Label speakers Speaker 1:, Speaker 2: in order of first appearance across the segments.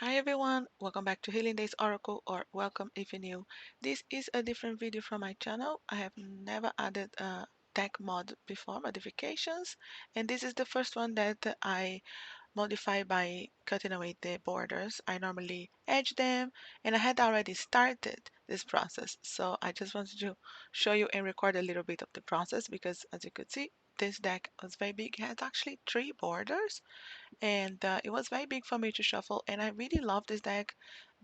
Speaker 1: Hi everyone, welcome back to Healing Days Oracle, or welcome if you're new. This is a different video from my channel. I have never added a deck mod before, modifications, and this is the first one that I modify by cutting away the borders. I normally edge them, and I had already started this process, so I just wanted to show you and record a little bit of the process because as you could see, this deck was very big. It has actually 3 borders, and it was very big for me to shuffle, and I really love this deck.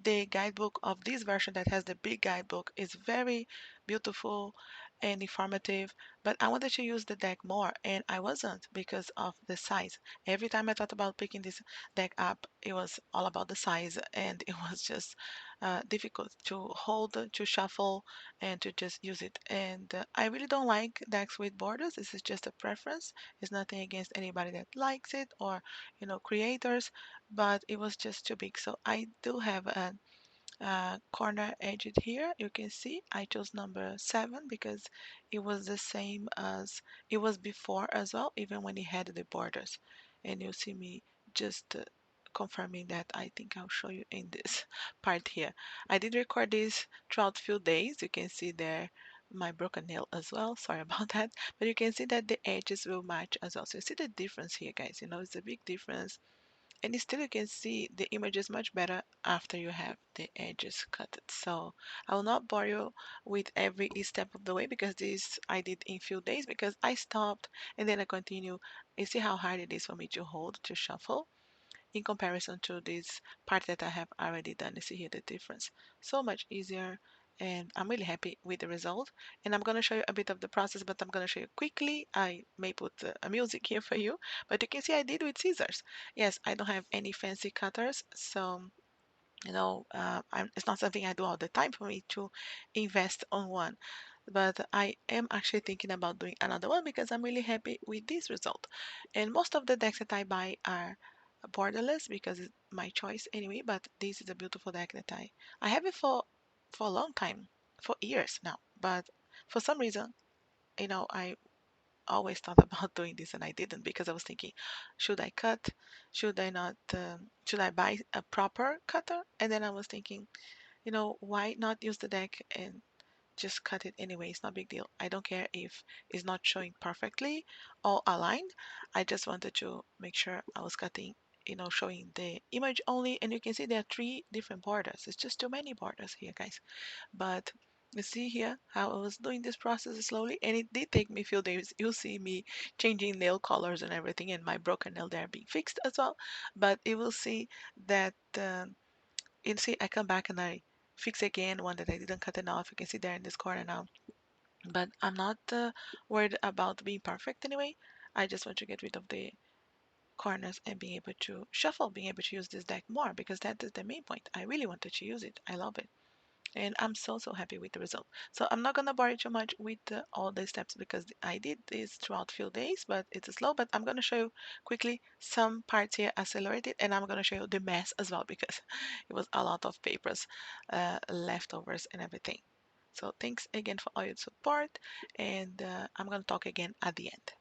Speaker 1: The guidebook of this version that has the big guidebook is very beautiful and informative, but I wanted to use the deck more and I wasn't because of the size. Every time I thought about picking this deck up, it was all about the size and it was just difficult to hold, to shuffle, and to just use it. And I really don't like decks with borders. This is just a preference. It's nothing against anybody that likes it or creators, but it was just too big. So I do have a corner edged here. You can see I chose number 7 because it was the same as it was before as well, even when it had the borders. And you'll see me just confirming that. I think I'll show you in this part here. I did record this throughout few days. You can see there my broken nail as well. Sorry about that. But you can see that the edges will match as well. So you see the difference here, guys. It's a big difference, and still you can see the image is much better after you have the edges cut. So I will not bore you with every step of the way because this I did in few days because I stopped and then I continue. You see how hard it is for me to hold, to shuffle in comparison to this part that I have already done. You see here the difference. So much easier, and I'm really happy with the result. And I'm going to show you a bit of the process, but I'm going to show you quickly. I may put a music here for you, but you can see I did with scissors. Yes, I don't have any fancy cutters, so it's not something I do all the time for me to invest on one. But I am actually thinking about doing another one because I'm really happy with this result. And most of the decks that I buy are borderless because it's my choice anyway. But this is a beautiful deck that I have it for a long time, for years now. But for some reason, I always thought about doing this and I didn't because I was thinking, should I cut? Should I not? Should I buy a proper cutter? And then I was thinking, why not use the deck and just cut it anyway? It's not a big deal. I don't care if it's not showing perfectly or aligned. I just wanted to make sure I was cutting, showing the image only. And you can see there are 3 different borders. It's just too many borders here, guys. But you see here how I was doing this process slowly, and it did take me a few days. You'll see me changing nail colors and everything, and my broken nail there being fixed as well. But you will see that you see I come back and I fix again one that I didn't cut enough. You can see there in this corner now. But I'm not worried about being perfect anyway. I just want to get rid of the corners and being able to shuffle, being able to use this deck more because that is the main point. I really wanted to use it. I love it, and I'm so happy with the result. So I'm not gonna bore you too much with all the steps because I did this throughout few days, but it's slow. But I'm gonna show you quickly some parts here accelerated, and I'm gonna show you the mess as well because it was a lot of papers, leftovers and everything. So thanks again for all your support, and I'm gonna talk again at the end.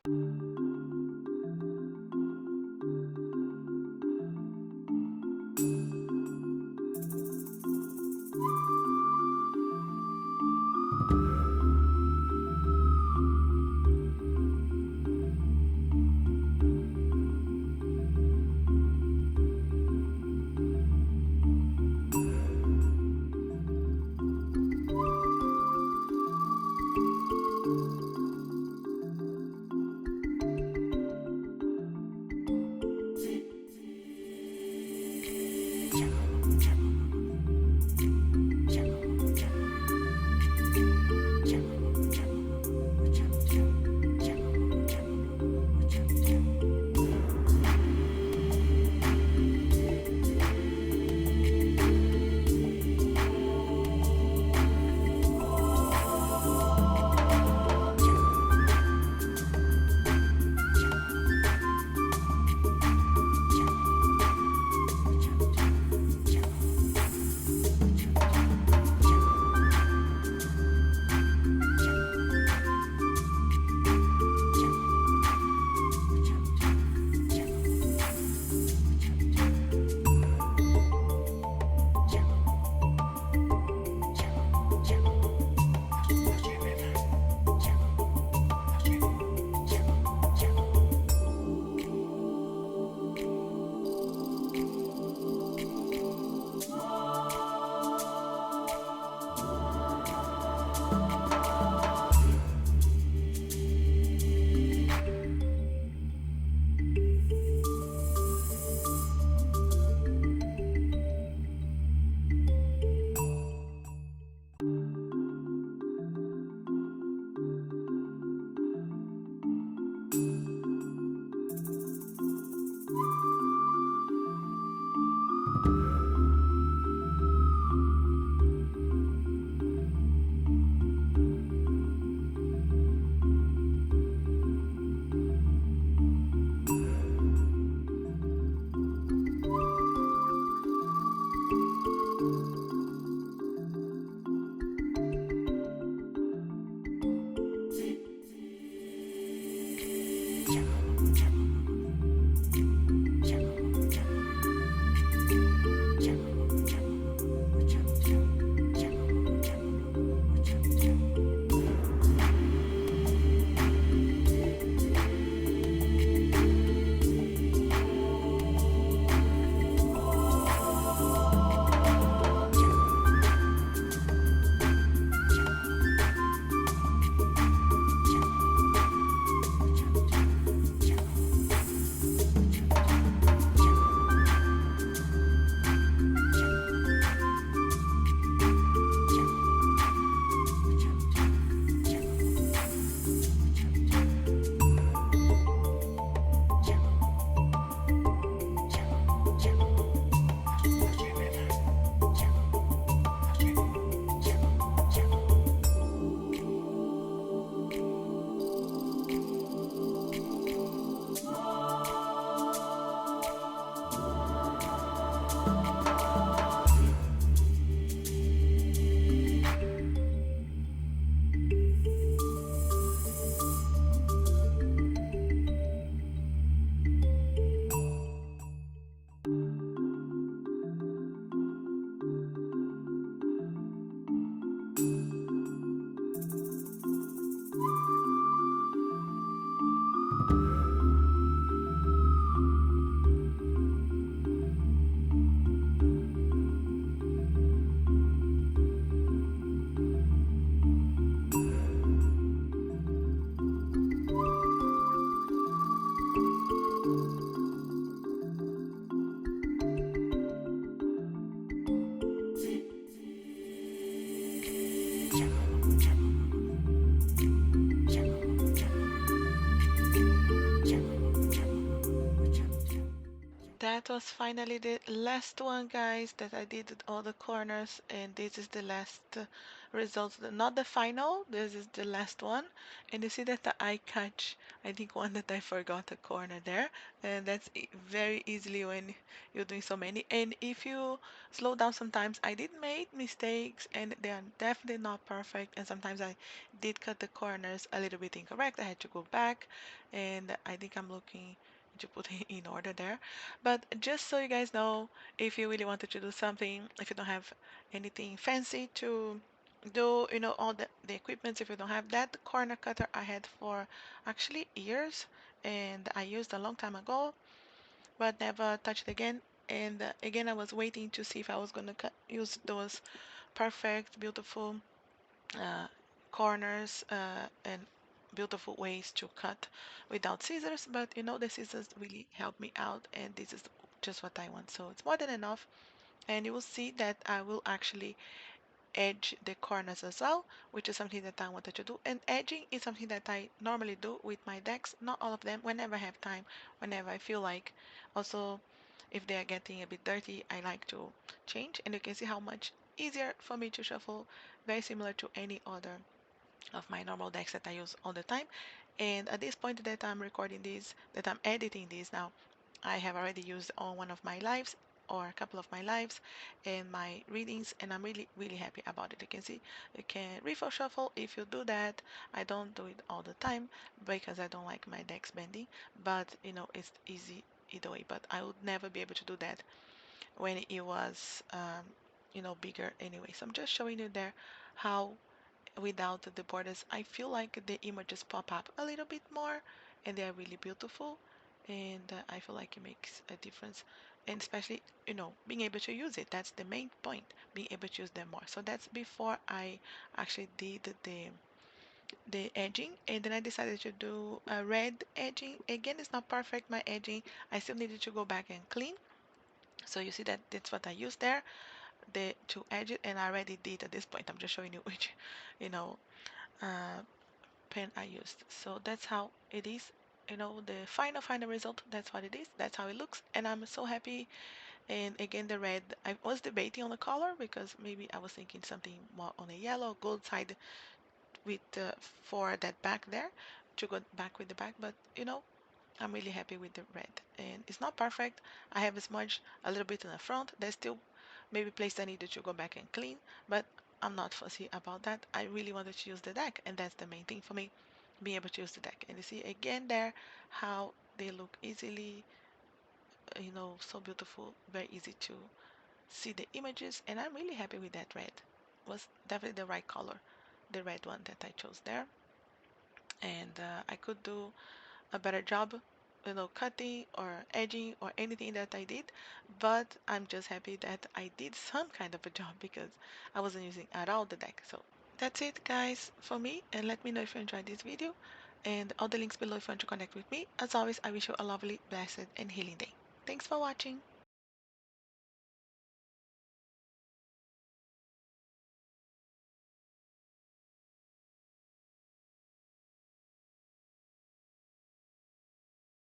Speaker 1: That was finally the last one, guys, that I did at all the corners, and this is the last result. Not the final, this is the last one. And you see that I catch, I think one that I forgot a corner there, and that's very easily when you're doing so many. And if you slow down sometimes, I did make mistakes, and they are definitely not perfect, and sometimes I did cut the corners a little bit incorrect. I had to go back, and I think I'm looking to put it in order there. But just so you guys know, if you really wanted to do something, if you don't have anything fancy to do, all the equipment, if you don't have that corner cutter I had for actually years, and I used a long time ago, but never touched it again. And again, I was waiting to see if I was gonna use those perfect, beautiful uh, corners and beautiful ways to cut without scissors, but the scissors really help me out, and this is just what I want, so it's more than enough. And you will see that I will actually edge the corners as well, which is something that I wanted to do. And edging is something that I normally do with my decks, not all of them, whenever I have time, whenever I feel like. Also, if they are getting a bit dirty, I like to change, and you can see how much easier for me to shuffle, very similar to any other of my normal decks that I use all the time. And at this point that I'm recording this, that I'm editing this now, I have already used on one of my lives or a couple of my lives and my readings, and I'm really really happy about it. You can see you can refill shuffle if you do that. I don't do it all the time because I don't like my decks bending, but it's easy either way. But I would never be able to do that when it was bigger anyway. So I'm just showing you there how without the borders, I feel like the images pop up a little bit more, and they are really beautiful, and I feel like it makes a difference, and especially being able to use it. That's the main point, being able to use them more. So that's before I actually did the edging, and then I decided to do a red edging. Again, it's not perfect, my edging. I still needed to go back and clean. So you see that that's what I used there, the to edge it, and I already did at this point. I'm just showing you which you know uh, pen I used. So that's how it is. The final result, that's what it is. That's how it looks. And I'm so happy. And again, the red, I was debating on the color because maybe I was thinking something more on a yellow, gold side with for that back there to go back with the back. But I'm really happy with the red. And it's not perfect. I have smudged a little bit in the front. There's still maybe place I needed to go back and clean, but I'm not fussy about that. I really wanted to use the deck, and that's the main thing for me, being able to use the deck. And you see again there how they look easily, so beautiful, very easy to see the images, and I'm really happy with that red. Was definitely the right color, the red one that I chose there. And I could do a better job, cutting or edging or anything that I did, but I'm just happy that I did some kind of a job because I wasn't using at all the deck. So that's it, guys, for me, and let me know if you enjoyed this video, and all the links below if you want to connect with me. As always, I wish you a lovely, blessed, and healing day. Thanks for watching.